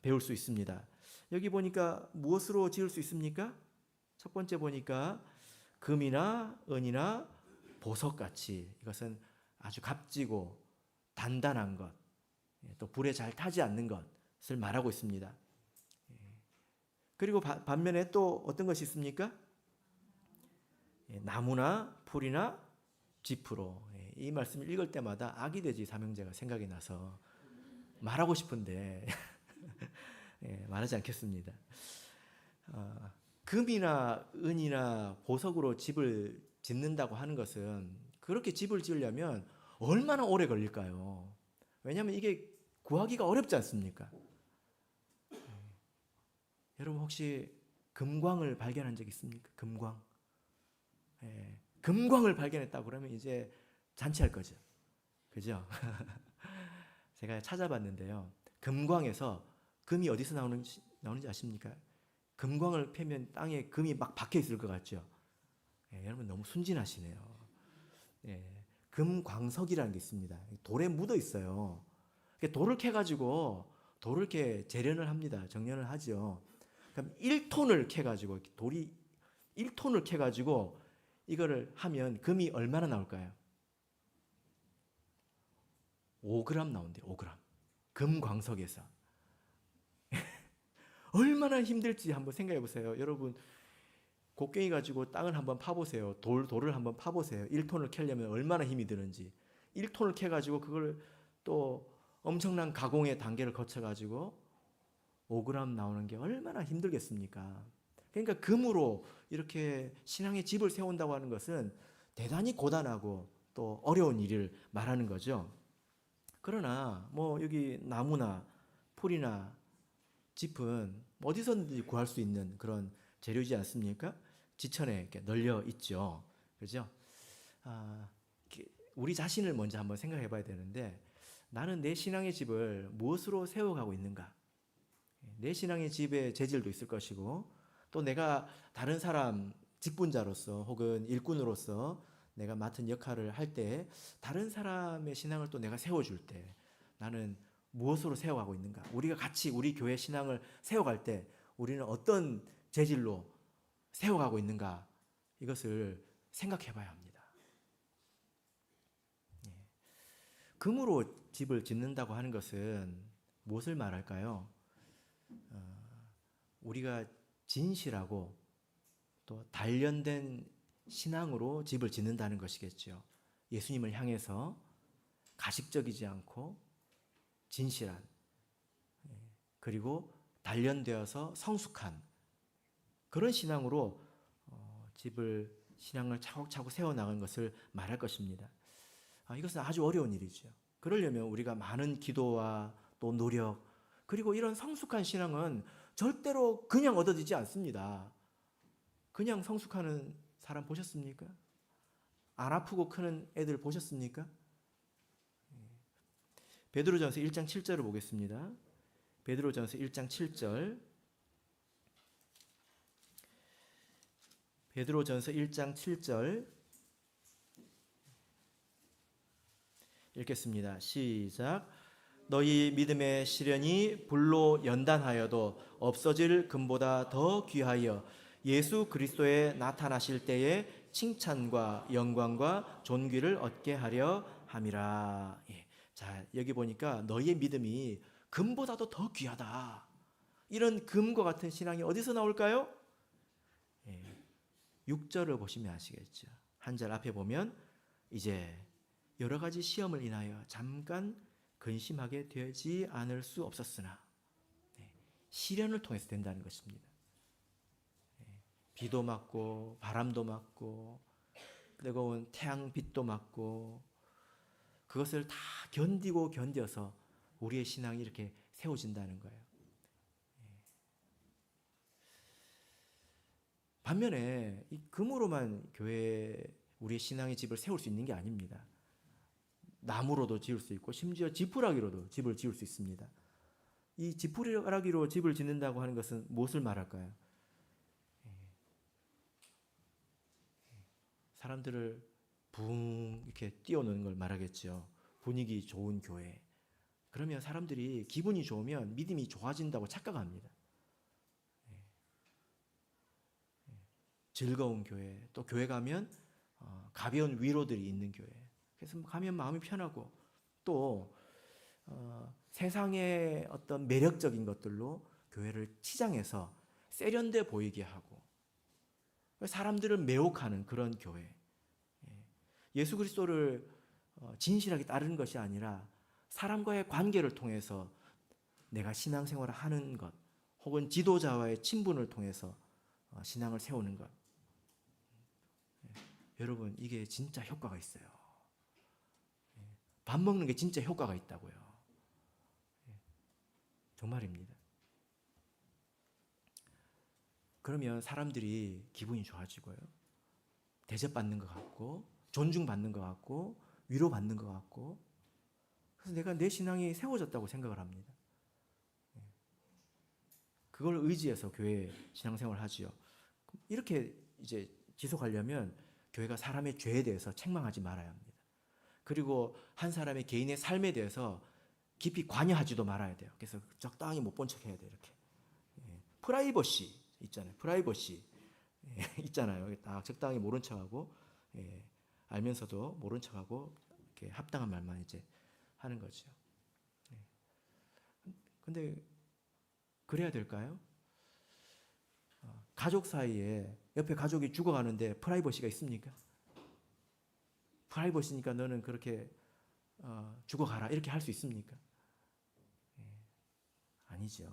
S1: 배울 수 있습니다. 여기 보니까 무엇으로 지을 수 있습니까? 첫 번째 보니까 금이나 은이나 보석같이, 이것은 아주 값지고 단단한 것, 또 불에 잘 타지 않는 것을 말하고 있습니다. 그리고 반면에 또 어떤 것이 있습니까? 나무나 풀이나 지프로. 이 말씀을 읽을 때마다 아기돼지 삼형제가 생각이 나서 말하고 싶은데 말하지 않겠습니다. 금이나 은이나 보석으로 집을 짓는다고 하는 것은, 그렇게 집을 지으려면 얼마나 오래 걸릴까요? 왜냐하면 이게 구하기가 어렵지 않습니까? 여러분 혹시 금광을 발견한 적 있습니까? 금광. 금광을 발견했다고 그러면 이제 잔치할 거죠. 그죠? 제가 찾아봤는데요. 금광에서 금이 어디서 나오는지 아십니까? 금광을 패면 땅에 금이 막 박혀 있을 것 같죠? 여러분 너무 순진하시네요. 금광석이라는 게 있습니다. 돌에 묻어 있어요. 돌을 캐가지고 돌을 이렇게 재련을 합니다. 정련을 하죠. 그럼 1톤을 캐가지고, 돌이 1톤을 캐가지고 이거를 하면 금이 얼마나 나올까요? 5g 나온대요. 5g. 금광석에서. 얼마나 힘들지 한번 생각해 보세요. 여러분 곡괭이 가지고 땅을 한번 파보세요. 돌을 한번 파보세요. 1톤을 캐려면 얼마나 힘이 드는지. 1톤을 캐가지고 그걸 또 엄청난 가공의 단계를 거쳐가지고 5g 나오는 게 얼마나 힘들겠습니까? 그러니까 금으로 이렇게 신앙의 집을 세운다고 하는 것은 대단히 고단하고 또 어려운 일을 말하는 거죠. 그러나 뭐 여기 나무나 풀이나 짚은 어디서든지 구할 수 있는 그런 재료지 않습니까? 지천에 이렇게 널려 있죠. 그죠? 우리 자신을 먼저 한번 생각해 봐야 되는데, 나는 내 신앙의 집을 무엇으로 세워가고 있는가? 내 신앙의 집에 재질도 있을 것이고, 또 내가 다른 사람 직분자로서 혹은 일꾼으로서 내가 맡은 역할을 할 때, 다른 사람의 신앙을 또 내가 세워줄 때 나는 무엇으로 세워가고 있는가? 우리가 같이 우리 교회 신앙을 세워갈 때 우리는 어떤 재질로 세워가고 있는가? 이것을 생각해 봐야 합니다. 금으로 집을 짓는다고 하는 것은 무엇을 말할까요? 우리가 진실하고 또 단련된 신앙으로 집을 짓는다는 것이겠죠. 예수님을 향해서 가식적이지 않고 진실한, 그리고 단련되어서 성숙한 그런 신앙으로 신앙을 차곡차곡 세워나가는 것을 말할 것입니다. 이것은 아주 어려운 일이죠. 그러려면 우리가 많은 기도와 또 노력, 그리고 이런 성숙한 신앙은 절대로 그냥 얻어지지 않습니다. 그냥 성숙하는 사람 보셨습니까? 안 아프고 크는 애들 보셨습니까? 베드로전서 1장 7절을 보겠습니다. 베드로전서 1장 7절. 베드로전서 1장 7절 읽겠습니다. 시작. 너희 믿음의 시련이 불로 연단하여도 없어질 금보다 더 귀하여 예수 그리스도에 나타나실 때에 칭찬과 영광과 존귀를 얻게 하려 함이라. 자, 여기 보니까 너희의 믿음이 금보다도 더 귀하다. 이런 금과 같은 신앙이 어디서 나올까요? 6절을 보시면 아시겠죠. 한 절 앞에 보면 이제 여러 가지 시험을 인하여 잠깐 근심하게 되지 않을 수 없었으나, 시련을 통해서 된다는 것입니다. 비도 맞고 바람도 맞고 뜨거운 태양빛도 맞고 그것을 다 견뎌서 우리의 신앙이 이렇게 세워진다는 거예요. 반면에 이 금으로만 우리의 신앙의 집을 세울 수 있는 게 아닙니다. 나무로도 지을 수 있고 심지어 지푸라기로도 집을 지을 수 있습니다. 이 지푸라기로 집을 짓는다고 하는 것은 무엇을 말할까요? 사람들을 붕 이렇게 띄워놓는 걸 말하겠죠. 분위기 좋은 교회. 그러면 사람들이 기분이 좋으면 믿음이 좋아진다고 착각합니다. 즐거운 교회, 또 교회 가면 가벼운 위로들이 있는 교회. 그래서 가면 마음이 편하고 또 세상의 어떤 매력적인 것들로 교회를 치장해서 세련돼 보이게 하고 사람들을 매혹하는 그런 교회. 예수 그리스도를 진실하게 따르는 것이 아니라 사람과의 관계를 통해서 내가 신앙생활을 하는 것, 혹은 지도자와의 친분을 통해서 신앙을 세우는 것. 여러분, 이게 진짜 효과가 있어요. 밥 먹는 게 진짜 효과가 있다고요. 정말입니다. 그러면 사람들이 기분이 좋아지고요. 대접받는 것 같고, 존중받는 것 같고, 위로받는 것 같고, 그래서 내가 내 신앙이 세워졌다고 생각을 합니다. 그걸 의지해서 교회 신앙생활을 하지요. 이렇게 이제 지속하려면 교회가 사람의 죄에 대해서 책망하지 말아야 합니다. 그리고 한 사람의 개인의 삶에 대해서 깊이 관여하지도 말아야 돼요. 그래서 적당히 못 본 척 해야 돼요. 이렇게. 프라이버시 있잖아요. 프라이버시 있잖아요. 딱 적당히 모른 척하고, 알면서도 모른 척하고 이렇게 합당한 말만 이제 하는 거죠. 근데 그래야 될까요? 가족 사이에 옆에 가족이 죽어가는데 프라이버시가 있습니까? 프라이버시니까 너는 그렇게 죽어가라 이렇게 할 수 있습니까? 아니죠.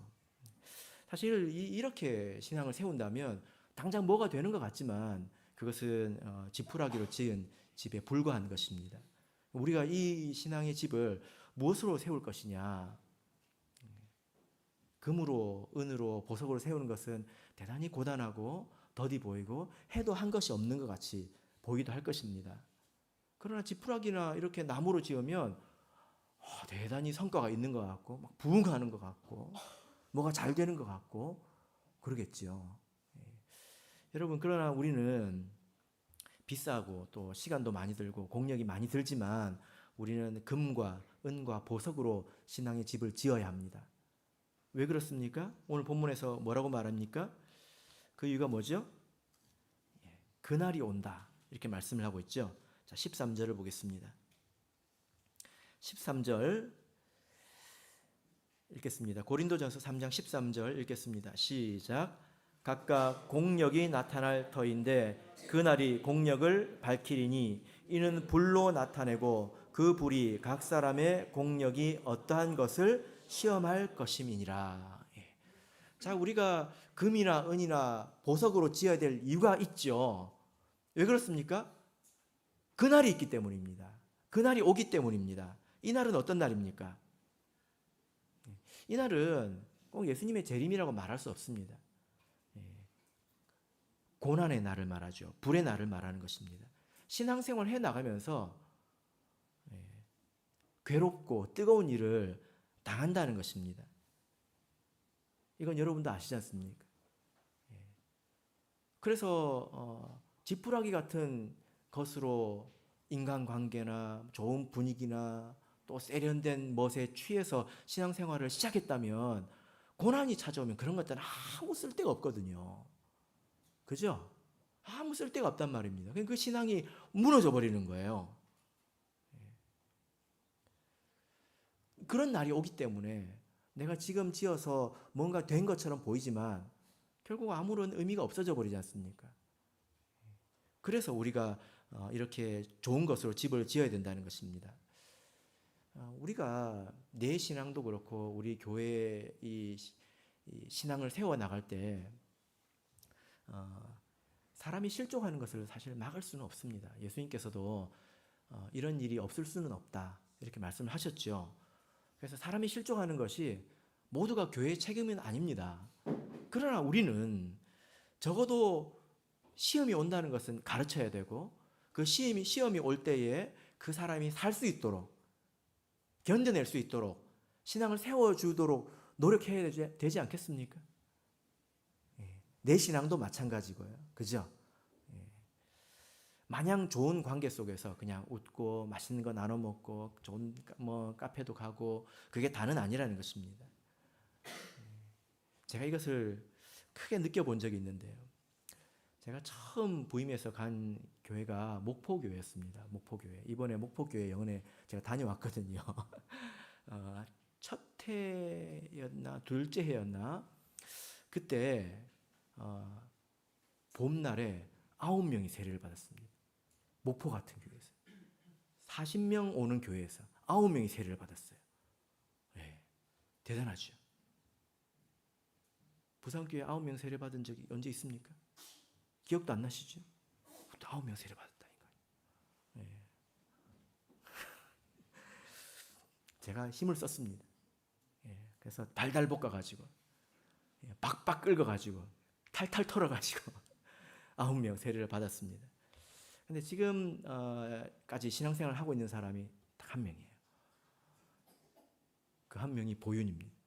S1: 사실 이렇게 신앙을 세운다면 당장 뭐가 되는 것 같지만 그것은 지푸라기로 지은 집에 불과한 것입니다. 우리가 이 신앙의 집을 무엇으로 세울 것이냐? 금으로, 은으로, 보석으로 세우는 것은 대단히 고단하고 더디 보이고 해도 한 것이 없는 것 같이 보이기도 할 것입니다. 그러나 지푸라기나 이렇게 나무로 지으면 대단히 성과가 있는 것 같고 막 부흥하는 것 같고 뭐가 잘 되는 것 같고 그러겠죠. 예. 여러분 그러나 우리는 비싸고 또 시간도 많이 들고 공력이 많이 들지만 우리는 금과 은과 보석으로 신앙의 집을 지어야 합니다. 왜 그렇습니까? 오늘 본문에서 뭐라고 말합니까? 그 이유가 뭐죠? 그날이 온다 이렇게 말씀을 하고 있죠. 자, 13절을 보겠습니다. 13절 읽겠습니다. 고린도전서 3장 13절 읽겠습니다. 시작. 각각 공력이 나타날 터인데 그날이 공력을 밝히리니 이는 불로 나타내고 그 불이 각 사람의 공력이 어떠한 것을 시험할 것임이니라. 자, 우리가 금이나 은이나 보석으로 지어야 될 이유가 있죠. 왜 그렇습니까? 그날이 있기 때문입니다. 그날이 오기 때문입니다. 이 날은 어떤 날입니까? 이 날은 꼭 예수님의 재림이라고 말할 수 없습니다. 고난의 날을 말하죠. 불의 날을 말하는 것입니다. 신앙생활 해 나가면서 괴롭고 뜨거운 일을 당한다는 것입니다. 이건 여러분도 아시지 않습니까? 그래서 지푸라기 같은 것으로 인간관계나 좋은 분위기나 또 세련된 멋에 취해서 신앙생활을 시작했다면 고난이 찾아오면 그런 것들은 아무 쓸데가 없거든요. 그죠? 아무 쓸데가 없단 말입니다. 그 신앙이 무너져 버리는 거예요. 그런 날이 오기 때문에 내가 지금 지어서 뭔가 된 것처럼 보이지만 결국 아무런 의미가 없어져 버리지 않습니까? 그래서 우리가 이렇게 좋은 것으로 집을 지어야 된다는 것입니다. 우리가 내 신앙도 그렇고 우리 교회의 이 신앙을 세워 나갈 때 사람이 실족하는 것을 사실 막을 수는 없습니다. 예수님께서도 이런 일이 없을 수는 없다 이렇게 말씀을 하셨죠. 그래서 사람이 실족하는 것이 모두가 교회의 책임은 아닙니다. 그러나 우리는 적어도 시험이 온다는 것은 가르쳐야 되고 그 시험이 올 때에 그 사람이 살 수 있도록 견뎌낼 수 있도록 신앙을 세워주도록 노력해야 되지 않겠습니까? 내 신앙도 마찬가지고요. 그죠? 마냥 좋은 관계 속에서 그냥 웃고 맛있는 거 나눠 먹고 좋은 카페도 가고 그게 다는 아니라는 것입니다. 제가 이것을 크게 느껴본 적이 있는데요. 제가 처음 부임해서 간 교회가 목포교회였습니다. 목포교회. 이번에 목포교회 영은에 제가 다녀왔거든요. 첫 해였나 둘째 해였나 그때 봄날에 9명이 세례를 받았습니다. 목포 같은 교회에서 40명 오는 교회에서 9명이 세례를 받았어요. 네, 대단하죠. 부산교회 9명 세례 받은 적이 언제 있습니까? 기억도 안 나시죠? 9명 세례 받았다니까요. 네. 제가 힘을 썼습니다. 그래서 달달 볶아가지고 박박 끓여가지고 탈탈 털어가지고 9명 세례를 받았습니다. 근데 지금까지 신앙생활을 하고 있는 사람이 딱 한 명이에요. 그 한 명이 보윤입니다.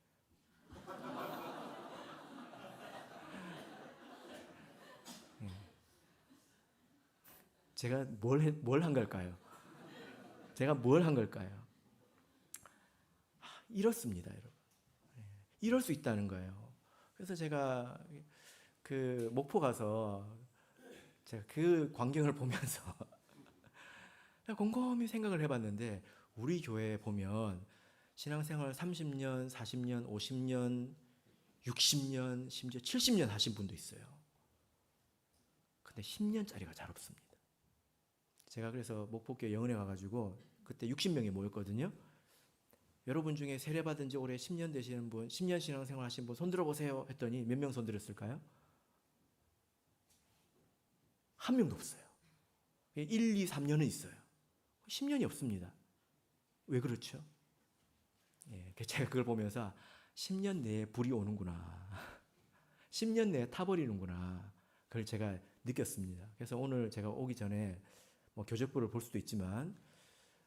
S1: 제가 뭘 한 걸까요? 제가 뭘 한 걸까요? 이렇습니다, 여러분. 이럴 수 있다는 거예요. 그래서 제가 그 목포 가서 제가 그 광경을 보면서 곰곰이 생각을 해봤는데 우리 교회에 보면 신앙생활 30년, 40년, 50년, 60년, 심지어 70년 하신 분도 있어요. 근데 10년짜리가 잘 없습니다. 제가 그래서 목포교회 영은에 가가지고 그때 60명이 모였거든요. 여러분 중에 세례받은 지 올해 10년 되시는 분, 10년 신앙생활 하신 분 손 들어보세요 했더니 몇 명 손 들었을까요? 한 명도 없어요. 1, 2, 3년은 있어요. 10년이 없습니다. 왜 그렇죠? 제가 그걸 보면서 10년 내에 불이 오는구나. 10년 내에 타버리는구나. 그걸 제가 느꼈습니다. 그래서 오늘 제가 오기 전에 뭐 교적부를 볼 수도 있지만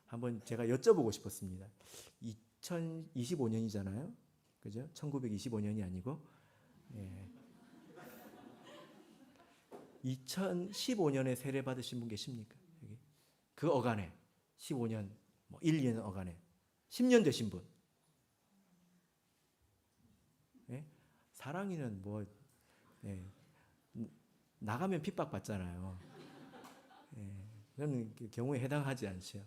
S1: 한번 제가 여쭤보고 싶었습니다. 2025년이잖아요. 그죠? 1925년이 아니고 2015년에 세례 받으신 분 계십니까? 여기? 그 어간에 15년, 뭐 1, 2년 어간에 10년 되신 분. 예? 사랑이는 뭐 나가면 핍박 받잖아요. 그런 경우에 해당하지 않죠.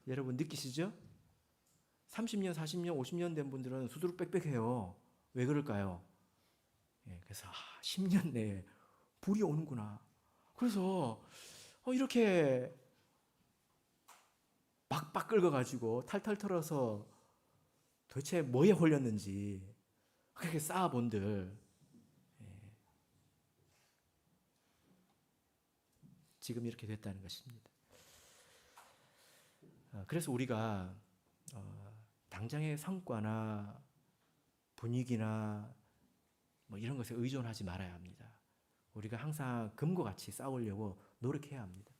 S1: 여러분 느끼시죠? 30년, 40년, 50년 된 분들은 수두룩 빽빽해요. 왜 그럴까요? 그래서 10년 내에 불이 오는구나. 그래서 이렇게 박박 긁어가지고 탈탈 털어서 도대체 뭐에 홀렸는지 그렇게 쌓아본들 지금 이렇게 됐다는 것입니다. 그래서 우리가 당장의 성과나 분위기나 뭐 이런 것에 의존하지 말아야 합니다. 우리가 항상 금과 같이 싸우려고 노력해야 합니다.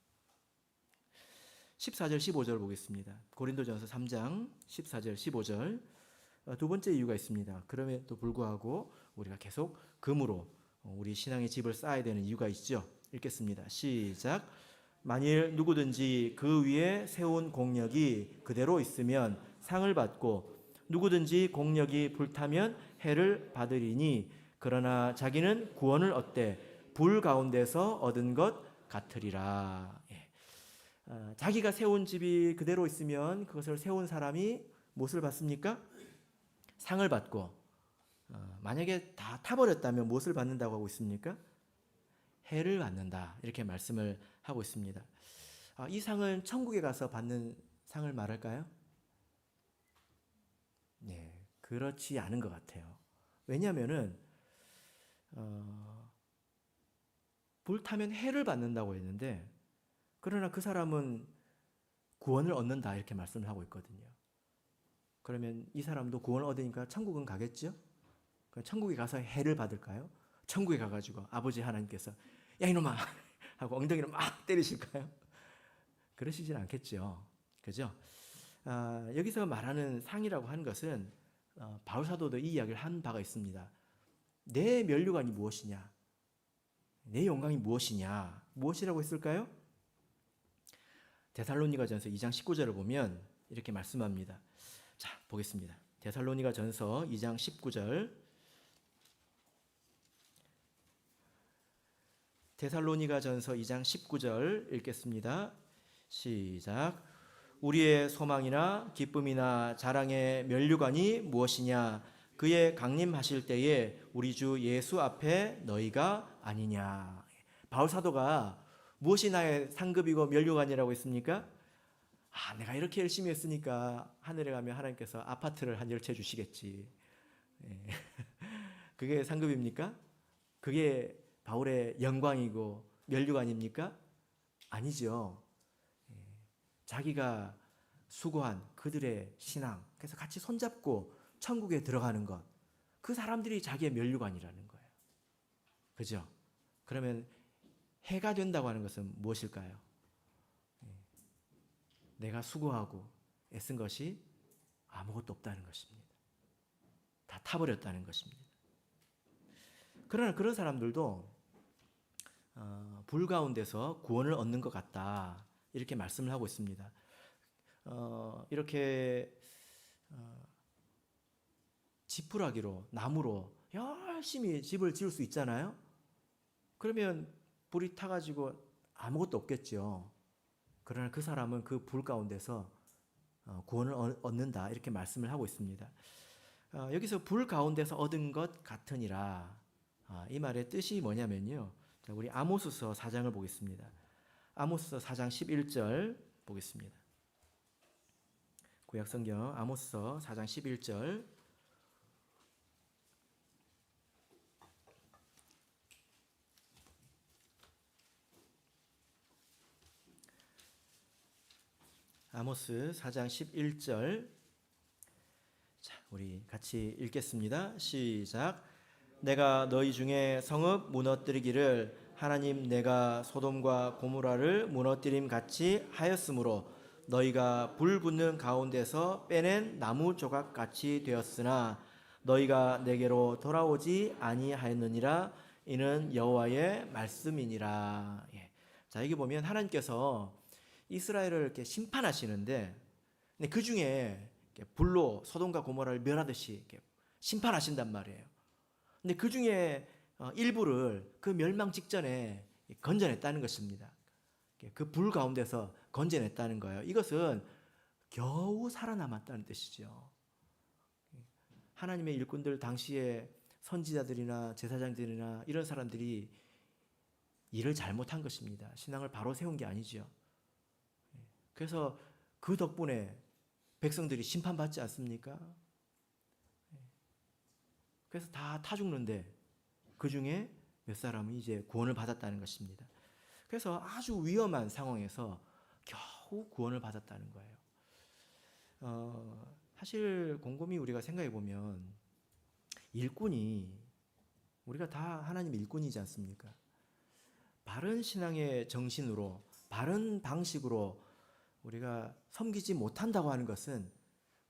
S1: 14절 15절 보겠습니다. 고린도전서 3장 14절 15절. 두 번째 이유가 있습니다. 그럼에도 불구하고 우리가 계속 금으로 우리 신앙의 집을 쌓아야 되는 이유가 있죠. 읽겠습니다. 시작. 만일 누구든지 그 위에 세운 공력이 그대로 있으면 상을 받고 누구든지 공력이 불타면 해를 받으리니 그러나 자기는 구원을 얻되 불 가운데서 얻은 것 같으리라. 자기가 세운 집이 그대로 있으면 그것을 세운 사람이 무엇을 받습니까? 상을 받고 만약에 다 타버렸다면 무엇을 받는다고 하고 있습니까? 해를 받는다. 이렇게 말씀을 하고 있습니다. 이 상은 천국에 가서 받는 상을 말할까요? 네, 그렇지 않은 것 같아요. 왜냐하면은 불타면 해를 받는다고 했는데 그러나 그 사람은 구원을 얻는다 이렇게 말씀을 하고 있거든요. 그러면 이 사람도 구원을 얻으니까 천국은 가겠죠? 천국에 가서 해를 받을까요? 천국에 가가지고 아버지 하나님께서 야 이놈아 하고 엉덩이를 막 때리실까요? 그러시진 않겠죠. 그죠? 여기서 말하는 상이라고 하는 것은 바울 사도도 이 이야기를 한 바가 있습니다. 내 면류관이 무엇이냐? 내 영광이 무엇이냐? 무엇이라고 했을까요? 데살로니가전서 2장 19절을 보면 이렇게 말씀합니다. 자, 보겠습니다. 데살로니가전서 2장 19절. 데살로니가전서 2장 19절 읽겠습니다. 시작. 우리의 소망이나 기쁨이나 자랑의 면류관이 무엇이냐? 그의 강림하실 때에 우리 주 예수 앞에 너희가 아니냐. 바울 사도가 무엇이 나의 상급이고 면류관이라고 했습니까? 내가 이렇게 열심히 했으니까 하늘에 가면 하나님께서 아파트를 한 10채 주시겠지. 그게 상급입니까? 그게 바울의 영광이고 면류관입니까? 아니죠. 자기가 수고한 그들의 신앙, 그래서 같이 손잡고 천국에 들어가는 것, 그 사람들이 자기의 면류관이라는 거예요. 그죠? 그러면 해가 된다고 하는 것은 무엇일까요? 내가 수고하고 애쓴 것이 아무것도 없다는 것입니다. 다 타버렸다는 것입니다. 그러나 그런 사람들도 불 가운데서 구원을 얻는 것 같다. 이렇게 말씀을 하고 있습니다. 이렇게 지푸라기로 나무로 열심히 집을 지을 수 있잖아요. 그러면 불이 타가지고 아무것도 없겠죠. 그러나 그 사람은 그 불 가운데서 구원을 얻는다 이렇게 말씀을 하고 있습니다. 여기서 불 가운데서 얻은 것 같으니라. 이 말의 뜻이 뭐냐면요. 자, 우리 아모스서 4장을 보겠습니다. 아모스서 4장 11절 보겠습니다. 구약성경 아모스서 4장 11절. 아모스 4장 11절. 자, 우리 같이 읽겠습니다. 시작. 내가 너희 중에 성읍 무너뜨리기를 하나님 내가 소돔과 고모라를 무너뜨림 같이 하였으므로 너희가 불 붙는 가운데서 빼낸 나무 조각 같이 되었으나 너희가 내게로 돌아오지 아니하였느니라. 이는 여호와의 말씀이니라. 예. 자, 여기 보면 하나님께서 이스라엘을 이렇게 심판하시는데, 근데 그 중에 불로 소돔과 고모라를 멸하듯이 이렇게 심판하신단 말이에요. 근데 그 중에 일부를 그 멸망 직전에 건져냈다는 것입니다. 그 불 가운데서 건져냈다는 거예요. 이것은 겨우 살아남았다는 뜻이죠. 하나님의 일꾼들, 당시에 선지자들이나 제사장들이나 이런 사람들이 일을 잘못한 것입니다. 신앙을 바로 세운 게 아니죠. 그래서 그 덕분에 백성들이 심판받지 않습니까? 그래서 다 타 죽는데 그 중에 몇 사람이 이제 구원을 받았다는 것입니다. 그래서 아주 위험한 상황에서 겨우 구원을 받았다는 거예요. 사실 곰곰이 우리가 생각해 보면 일꾼이, 우리가 다 하나님 일꾼이지 않습니까? 바른 신앙의 정신으로 바른 방식으로 우리가 섬기지 못한다고 하는 것은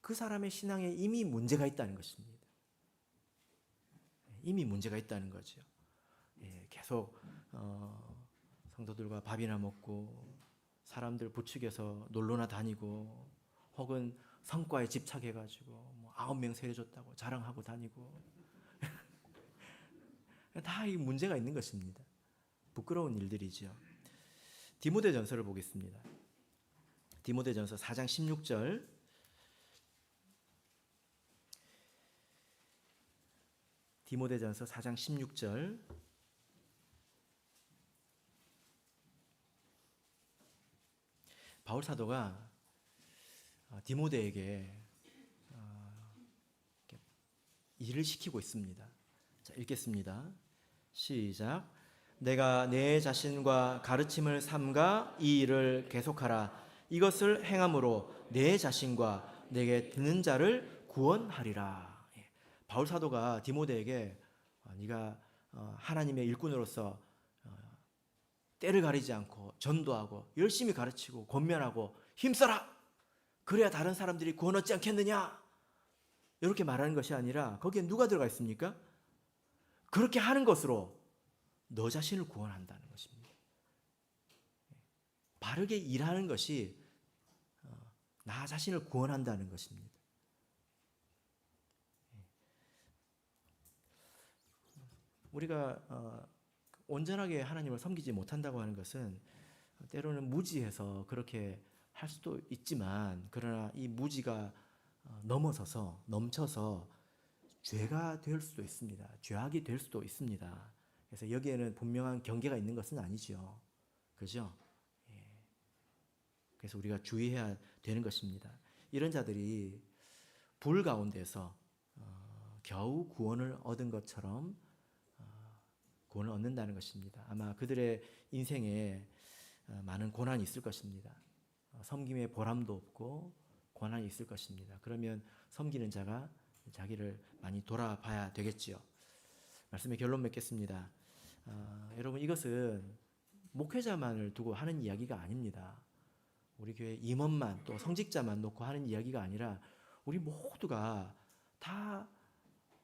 S1: 그 사람의 신앙에 이미 문제가 있다는 것입니다. 이미 문제가 있다는 거죠. 계속 성도들과 밥이나 먹고 사람들 부추겨서 놀러나 다니고 혹은 성과에 집착해가지고 뭐 9명 세려줬다고 자랑하고 다니고 다 이 문제가 있는 것입니다. 부끄러운 일들이죠. 디모데전서를 보겠습니다. 디모데전서 4장 16절. 디모데전서 4장 16절. 바울 사도가 디모데에게 일을 시키고 있습니다. 자, 읽겠습니다. 시작. 내가 내 자신과 가르침을 삼가 이 일을 계속하라. 이것을 행함으로 내 자신과 내게 듣는 자를 구원하리라. 바울 사도가 디모데에게 네가 하나님의 일꾼으로서 때를 가리지 않고 전도하고 열심히 가르치고 권면하고 힘써라. 그래야 다른 사람들이 구원 얻지 않겠느냐. 이렇게 말하는 것이 아니라 거기에 누가 들어가 있습니까? 그렇게 하는 것으로 너 자신을 구원한다는 것입니다. 바르게 일하는 것이 나 자신을 구원한다는 것입니다. 우리가 온전하게 하나님을 섬기지 못한다고 하는 것은 때로는 무지해서 그렇게 할 수도 있지만, 그러나 이 무지가 넘쳐서 죄가 될 수도 있습니다. 죄악이 될 수도 있습니다. 그래서 여기에는 분명한 경계가 있는 것은 아니죠. 그죠? 그래서 우리가 주의해야 되는 것입니다. 이런 자들이 불 가운데서 겨우 구원을 얻은 것처럼 구원을 얻는다는 것입니다. 아마 그들의 인생에 많은 고난이 있을 것입니다. 섬김의 보람도 없고 고난이 있을 것입니다. 그러면 섬기는 자가 자기를 많이 돌아봐야 되겠지요. 말씀의 결론 맺겠습니다. 여러분, 이것은 목회자만을 두고 하는 이야기가 아닙니다. 우리 교회 임원만 또 성직자만 놓고 하는 이야기가 아니라 우리 모두가 다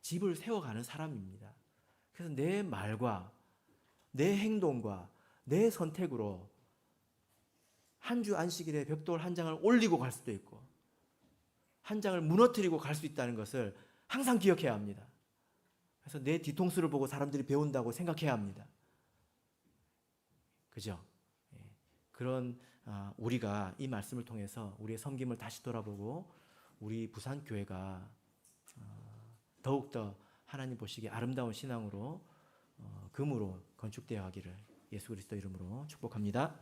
S1: 집을 세워가는 사람입니다. 그래서 내 말과 내 행동과 내 선택으로 한 주 안식일에 벽돌 한 장을 올리고 갈 수도 있고 한 장을 무너뜨리고 갈 수 있다는 것을 항상 기억해야 합니다. 그래서 내 뒤통수를 보고 사람들이 배운다고 생각해야 합니다. 그죠? 그런 우리가 이 말씀을 통해서 우리의 섬김을 다시 돌아보고 우리 부산교회가 더욱더 하나님 보시기에 아름다운 신앙으로 금으로 건축되어 가기를 예수 그리스도 이름으로 축복합니다.